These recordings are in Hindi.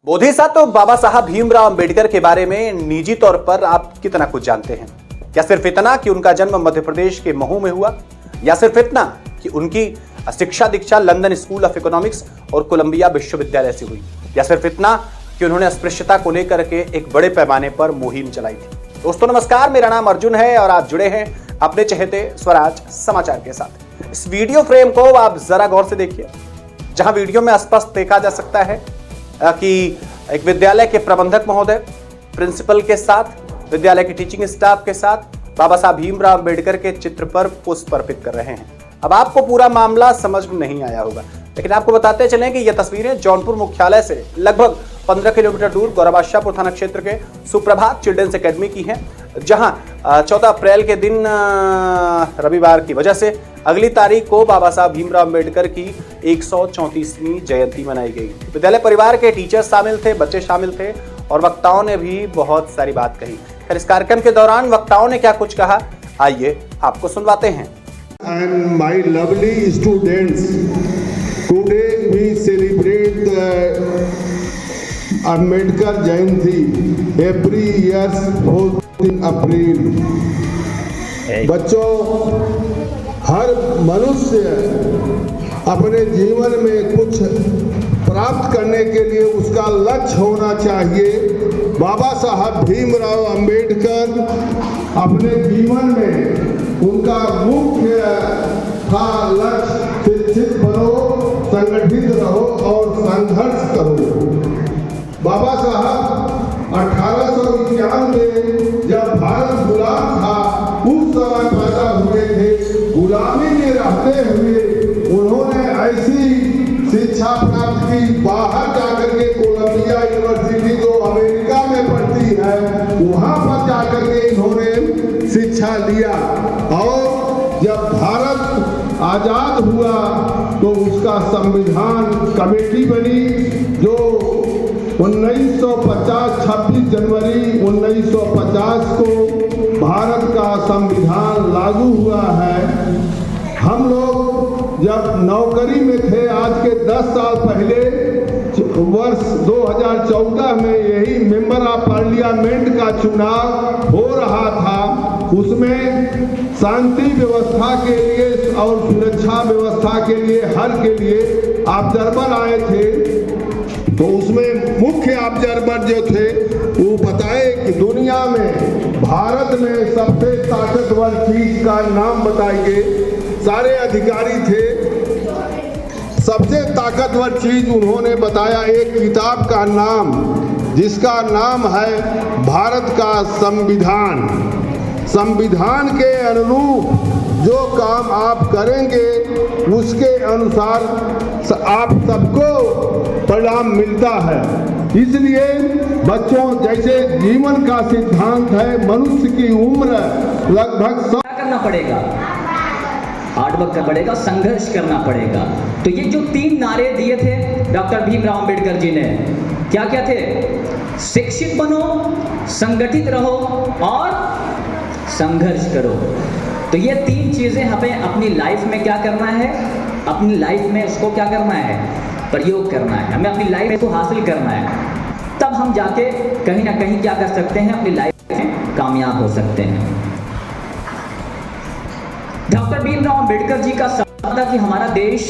बोधिसत्व बाबा साहब भीमराव अंबेडकर के बारे में निजी तौर पर आप कितना कुछ जानते हैं? क्या सिर्फ इतना कि उनका जन्म मध्य प्रदेश के महू में हुआ, या सिर्फ इतना कि उनकी शिक्षा दीक्षा लंदन स्कूल ऑफ इकोनॉमिक्स और कोलंबिया विश्वविद्यालय से हुई, या सिर्फ इतना कि उन्होंने अस्पृश्यता को लेकर के एक बड़े पैमाने पर मुहिम चलाई थी? दोस्तों नमस्कार, मेरा नाम अर्जुन है और आप जुड़े हैं अपने चहेते स्वराज समाचार के साथ। इस वीडियो फ्रेम को आप जरा गौर से देखिए, जहां वीडियो में स्पष्ट देखा जा सकता है कि एक विद्यालय के प्रबंधक महोदय प्रिंसिपल के साथ, विद्यालय के टीचिंग स्टाफ के साथ बाबा साहब भीमराव अंबेडकर के चित्र पर पुष्प अर्पित कर रहे हैं। अब आपको पूरा मामला समझ में नहीं आया होगा, लेकिन आपको बताते चलें कि यह तस्वीरें जौनपुर मुख्यालय से लगभग 15 किलोमीटर दूर गौरबादशाहपुर थाना क्षेत्र के सुप्रभात चिल्ड्रंस एकेडमी की हैं, जहां 14 अप्रैल के दिन रविवार की वजह से अगली तारीख को बाबा साहब भीमराव अंबेडकर की 134वीं जयंती मनाई गई। विद्यालय परिवार के टीचर्स शामिल थे, बच्चे शामिल थे और वक्ताओं ने भी बहुत सारी बात कही। फिर इस कार्यक्रम के दौरान वक्ताओं ने क्या कुछ कहा, आइए आपको सुनवाते हैं। And my lovely students, today we celebrate the Ambedkar Jayanti every year 14 अप्रैल। बच्चों, हर मनुष्य अपने जीवन में कुछ प्राप्त करने के लिए उसका लक्ष्य होना चाहिए। बाबा साहब भीमराव अंबेडकर अपने जीवन में उनका मुख्य था लक्ष्य शिक्षित बनो, संगठित रहो और संघर्ष करो। बाबा साहब 1851 में जब भारत गुलाम था उस समय पैदा हुए थे। गुलामी में रहते हुए उन्होंने ऐसी शिक्षा प्राप्त की, बाहर जाकर के कोलंबिया यूनिवर्सिटी जो अमेरिका में पढ़ती है वहां पर जाकर के इन्होंने शिक्षा लिया। और जब भारत आजाद हुआ तो उसका संविधान कमेटी बनी, जो 1950 26 जनवरी 1950 को भारत का संविधान लागू हुआ है। हम लोग जब नौकरी में थे, आज के 10 साल पहले वर्ष 2014 में यही मेंबर ऑफ पार्लियामेंट का चुनाव हो रहा था। उसमें शांति व्यवस्था के लिए और सुरक्षा व्यवस्था के लिए, हर के लिए ऑब्जर्वर आए थे। तो उसमें मुख्य ऑब्जर्वर जो थे वो बताए कि दुनिया में भारत में सबसे ताकतवर चीज का नाम बताएंगे। सारे अधिकारी थे, सबसे ताकतवर चीज उन्होंने बताया एक किताब का नाम, जिसका नाम है भारत का संविधान। संविधान के अनुरूप जो काम आप करेंगे उसके अनुसार आप सबको परिणाम मिलता है। इसलिए बच्चों, जैसे जीवन का सिद्धांत है मनुष्य की उम्र लगभग 100 करना पड़ेगा, हार्ड वर्क करना पड़ेगा, संघर्ष करना पड़ेगा। तो ये जो 3 नारे दिए थे डॉक्टर भीमराव अंबेडकर जी ने, क्या क्या थे? शिक्षित बनो, संगठित रहो और संघर्ष करो। तो ये 3 चीजें हमें अपनी लाइफ में क्या करना है, अपनी लाइफ में इसको क्या करना है, प्रयोग करना है। हमें अपनी लाइफ में इसको हासिल करना है, तब हम जाके कहीं ना कहीं क्या कर सकते हैं, अपनी लाइफ में कामयाब हो सकते हैं। डॉक्टर भीमराव अंबेडकर जी का सपना था कि हमारा देश,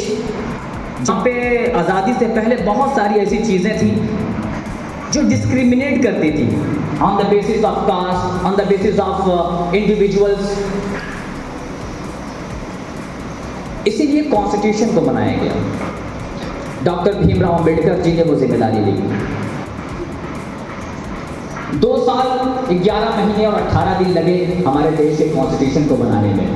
जहाँ पे आज़ादी से पहले बहुत सारी ऐसी चीज़ें थी जो डिस्क्रिमिनेट करती थी, on the basis of caste, on the basis of individuals. इसीलिए कॉन्स्टिट्यूशन को बनाया गया। डॉक्टर भीमराव अंबेडकर जी ने वो जिम्मेदारी ली। 2 साल 11 महीने और 18 दिन लगे हमारे देश के कॉन्स्टिट्यूशन को बनाने में।